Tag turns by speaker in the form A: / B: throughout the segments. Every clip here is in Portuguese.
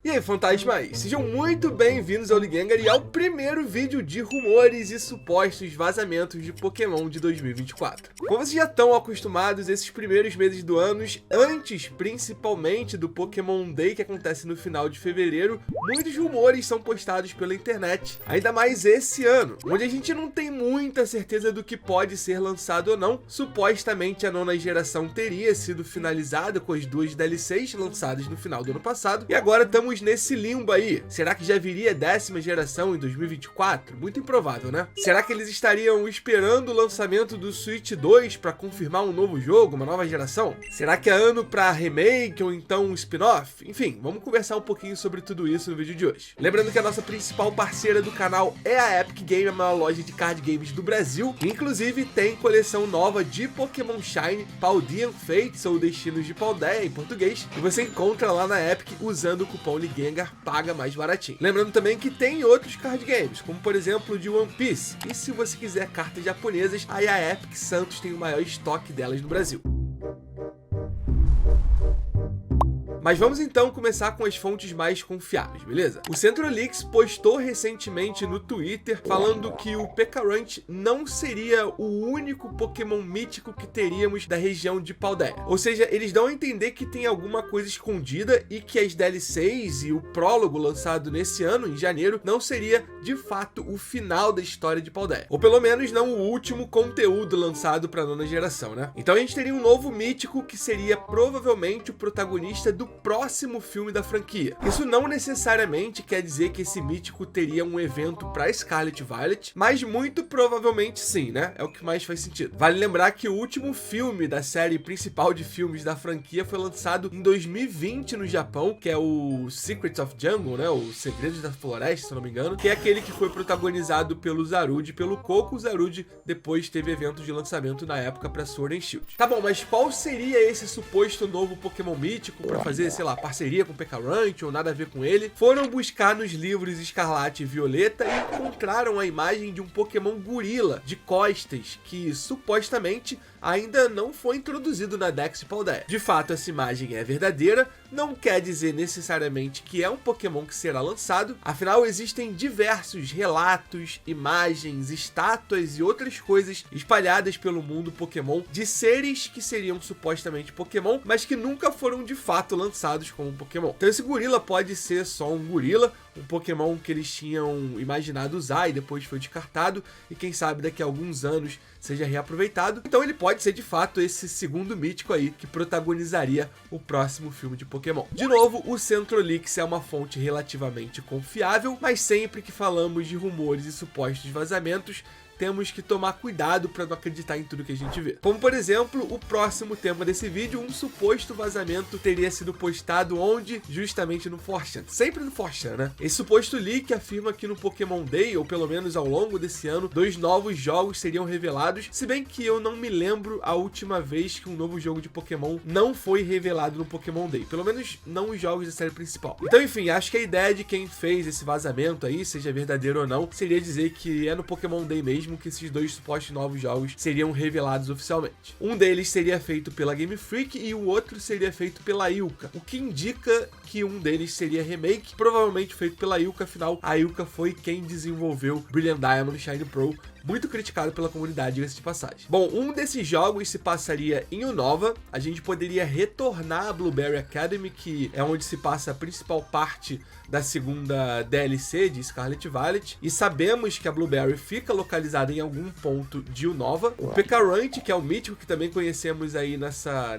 A: E aí, fantasmas! Sejam muito bem-vindos ao Ligengar e ao primeiro vídeo de rumores e supostos vazamentos de Pokémon de 2024. Como vocês já estão acostumados, esses primeiros meses do ano, antes principalmente do Pokémon Day que acontece no final de fevereiro, muitos rumores são postados pela internet, ainda mais esse ano, onde a gente não tem muita certeza do que pode ser lançado ou não. Supostamente a nona geração teria sido finalizada com as duas DLCs lançadas no final do ano passado, e agora estamos nesse limbo aí. Será que já viria a 10ª geração em 2024? Muito improvável, né? Será que eles estariam esperando o lançamento do Switch 2 para confirmar um novo jogo, uma nova geração? Será que é ano para remake ou então um spin-off? Enfim, vamos conversar um pouquinho sobre tudo isso no vídeo de hoje. Lembrando que a nossa principal parceira do canal é a Epic Game, a maior loja de card games do Brasil, que inclusive tem coleção nova de Pokémon Shine, Paldean Fates ou Destinos de Paldea em português, e você encontra lá na Epic usando o cupom Ligengar, paga mais baratinho. Lembrando também que tem outros card games, como por exemplo o de One Piece, e se você quiser cartas japonesas, aí a Epic Santos tem o maior estoque delas no Brasil. Mas vamos então começar com as fontes mais confiáveis, beleza? O CentroLeaks postou recentemente no Twitter falando que o Pecarant não seria o único Pokémon mítico que teríamos da região de Paldea. Ou seja, eles dão a entender que tem alguma coisa escondida e que as DLCs e o prólogo lançado nesse ano, em janeiro, não seria de fato o final da história de Paldea. Ou pelo menos não o último conteúdo lançado para a nona geração, né? Então a gente teria um novo mítico que seria provavelmente o protagonista do próximo filme da franquia. Isso não necessariamente quer dizer que esse mítico teria um evento para Scarlet Violet, mas muito provavelmente sim, né? É o que mais faz sentido. Vale lembrar que o último filme da série principal de filmes da franquia foi lançado em 2020 no Japão, que é o Secrets of Jungle, né? Os Segredos da Floresta, se eu não me engano, que é aquele que foi protagonizado pelo Zarude e pelo Coco. O Zarude depois teve evento de lançamento na época para Sword and Shield. Tá bom, mas qual seria esse suposto novo Pokémon mítico para fazer, sei lá, parceria com o Pecarant ou nada a ver com ele? Foram buscar nos livros Escarlate e Violeta e encontraram a imagem de um Pokémon gorila de costas que supostamente ainda não foi introduzido na Dex de Paldea. De fato, essa imagem é verdadeira, não quer dizer necessariamente que é um Pokémon que será lançado, afinal existem diversos relatos, imagens, estátuas e outras coisas espalhadas pelo mundo Pokémon de seres que seriam supostamente Pokémon, mas que nunca foram de fato lançados como Pokémon. Então esse gorila pode ser só um gorila, um Pokémon que eles tinham imaginado usar e depois foi descartado, e quem sabe daqui a alguns anos seja reaproveitado. Então ele pode ser de fato esse segundo mítico aí que protagonizaria o próximo filme de Pokémon. De novo, o CentroLeaks é uma fonte relativamente confiável, mas sempre que falamos de rumores e supostos vazamentos, temos que tomar cuidado para não acreditar em tudo que a gente vê. Como, por exemplo, o próximo tema desse vídeo, um suposto vazamento teria sido postado onde? Justamente no 4chan. Sempre no 4chan, né? Esse suposto leak afirma que no Pokémon Day, ou pelo menos ao longo desse ano, 2 novos jogos seriam revelados, se bem que eu não me lembro a última vez que um novo jogo de Pokémon não foi revelado no Pokémon Day. Pelo menos não os jogos da série principal. Então, enfim, acho que a ideia de quem fez esse vazamento aí, seja verdadeiro ou não, seria dizer que é no Pokémon Day mesmo que esses 2 supostos novos jogos seriam revelados oficialmente. Um deles seria feito pela Game Freak e o outro seria feito pela ILCA, o que indica que um deles seria remake, provavelmente feito pela ILCA, afinal a ILCA foi quem desenvolveu Brilliant Diamond Shine Pro, muito criticado pela comunidade, diga-se de passagem. Bom, um desses jogos se passaria em Unova, a gente poderia retornar a Blueberry Academy, que é onde se passa a principal parte da segunda DLC de Scarlet Violet, e sabemos que a Blueberry fica localizada em algum ponto de Unova. O Pecarant, que é o mítico que também conhecemos aí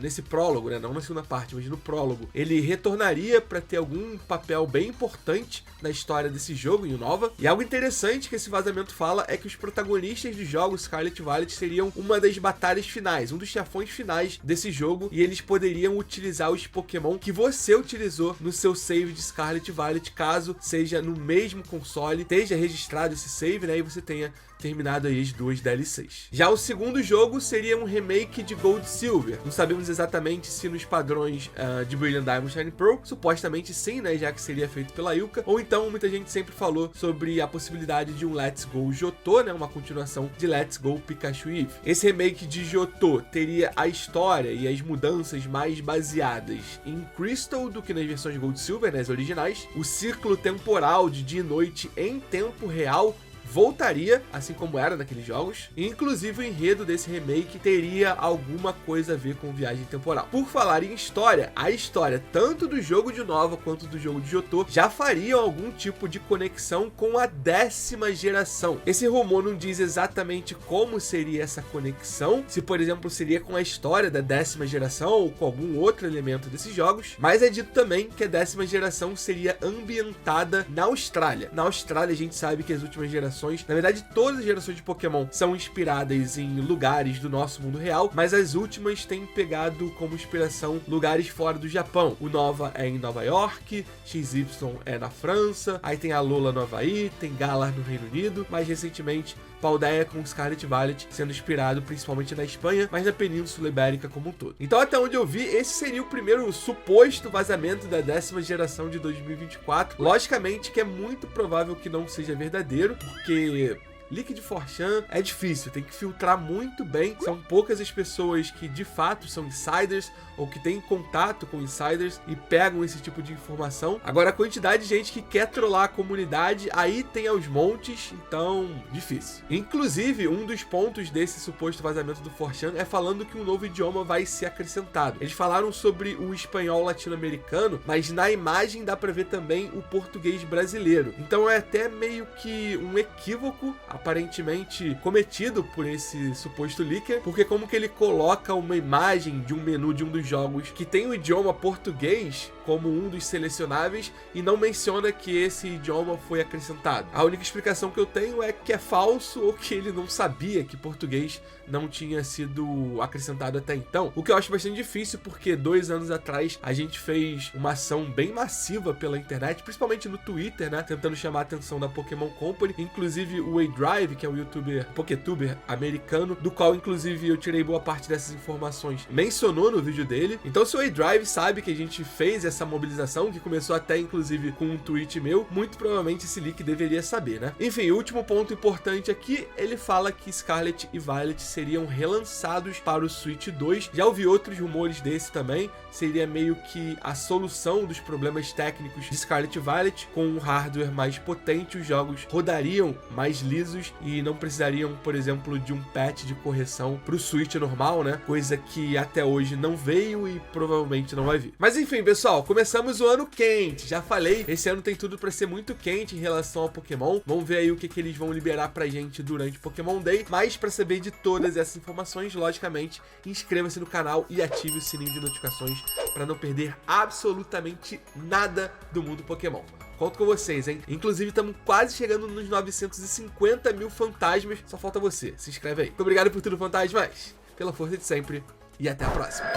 A: nesse prólogo, né? Não na segunda parte, mas no prólogo, ele retornaria para ter algum papel bem importante na história desse jogo em Unova. E algo interessante que esse vazamento fala é que os protagonistas do jogo Scarlet Violet seriam uma das batalhas finais, um dos chefões finais desse jogo, e eles poderiam utilizar os Pokémon que você utilizou no seu save de Scarlet Violet, caso seja no mesmo console, esteja registrado esse save, né, e você tenha terminado aí as 2 DLCs. Já o segundo jogo seria um remake de Gold Silver. Não sabemos exatamente se nos padrões de Brilliant Diamond Shining Pearl, supostamente sim, né, já que seria feito pela Ilka, ou então muita gente sempre falou sobre a possibilidade de um Let's Go Johto, né, uma continuação de Let's Go Pikachu Eevee. Esse remake de Johto teria a história e as mudanças mais baseadas em Crystal do que nas versões Gold Silver, né, as originais. O ciclo temporal de dia e noite em tempo real voltaria, assim como era naqueles jogos. E, inclusive, o enredo desse remake teria alguma coisa a ver com viagem temporal. Por falar em história, a história tanto do jogo de Nova quanto do jogo de Johto já fariam algum tipo de conexão com a 10ª geração. Esse rumor não diz exatamente como seria essa conexão, se por exemplo seria com a história da 10ª geração ou com algum outro elemento desses jogos, mas é dito também que a 10ª geração seria ambientada na Austrália. Na Austrália a gente sabe que as últimas gerações, na verdade todas as gerações de Pokémon são inspiradas em lugares do nosso mundo real, mas as últimas têm pegado como inspiração lugares fora do Japão. O Nova é em Nova York, XY é na França, aí tem a Alola no Havaí, tem Galar no Reino Unido, mais recentemente Paldea com Scarlet Violet sendo inspirado principalmente na Espanha, mas na Península Ibérica como um todo. Então, até onde eu vi, esse seria o primeiro suposto vazamento da 10ª geração de 2024. Logicamente que é muito provável que não seja verdadeiro, porque leak de 4chan é difícil, tem que filtrar muito bem. São poucas as pessoas que de fato são insiders ou que têm contato com insiders e pegam esse tipo de informação. Agora, a quantidade de gente que quer trollar a comunidade, aí tem aos montes, então difícil. Inclusive, um dos pontos desse suposto vazamento do 4chan é falando que um novo idioma vai ser acrescentado. Eles falaram sobre o espanhol latino-americano, mas na imagem dá pra ver também o português brasileiro. Então é até meio que um equívoco aparentemente cometido por esse suposto leaker, porque como que ele coloca uma imagem de um menu de um dos jogos que tem o idioma português como um dos selecionáveis e não menciona que esse idioma foi acrescentado. A única explicação que eu tenho é que é falso ou que ele não sabia que português não tinha sido acrescentado até então, o que eu acho bastante difícil, porque 2 anos atrás a gente fez uma ação bem massiva pela internet, principalmente no Twitter, né, tentando chamar a atenção da Pokémon Company, inclusive o A-Drive, que é um youtuber, Pokétuber americano, do qual inclusive eu tirei boa parte dessas informações, mencionou no vídeo dele. Então se o A-Drive sabe que a gente fez essa mobilização, que começou até inclusive com um tweet meu, muito provavelmente esse leak deveria saber, né? Enfim, o último ponto importante aqui, ele fala que Scarlet e Violet seriam relançados para o Switch 2. Já ouvi outros rumores desse também, seria meio que a solução dos problemas técnicos de Scarlet e Violet. Com um hardware mais potente, os jogos rodariam mais lisos e não precisariam, por exemplo, de um patch de correção para o Switch normal, né? Coisa que até hoje não veio e provavelmente não vai vir. Mas enfim, pessoal, começamos o ano quente. Já falei, esse ano tem tudo para ser muito quente em relação ao Pokémon. Vamos ver aí o que eles vão liberar pra gente durante o Pokémon Day. Mas para saber de todas essas informações, logicamente, inscreva-se no canal e ative o sininho de notificações para não perder absolutamente nada do mundo Pokémon. Conto com vocês, hein? Inclusive, estamos quase chegando nos 950 mil fantasmas. Só falta você. Se inscreve aí. Muito obrigado por tudo, fantasmas. Pela força de sempre. E até a próxima.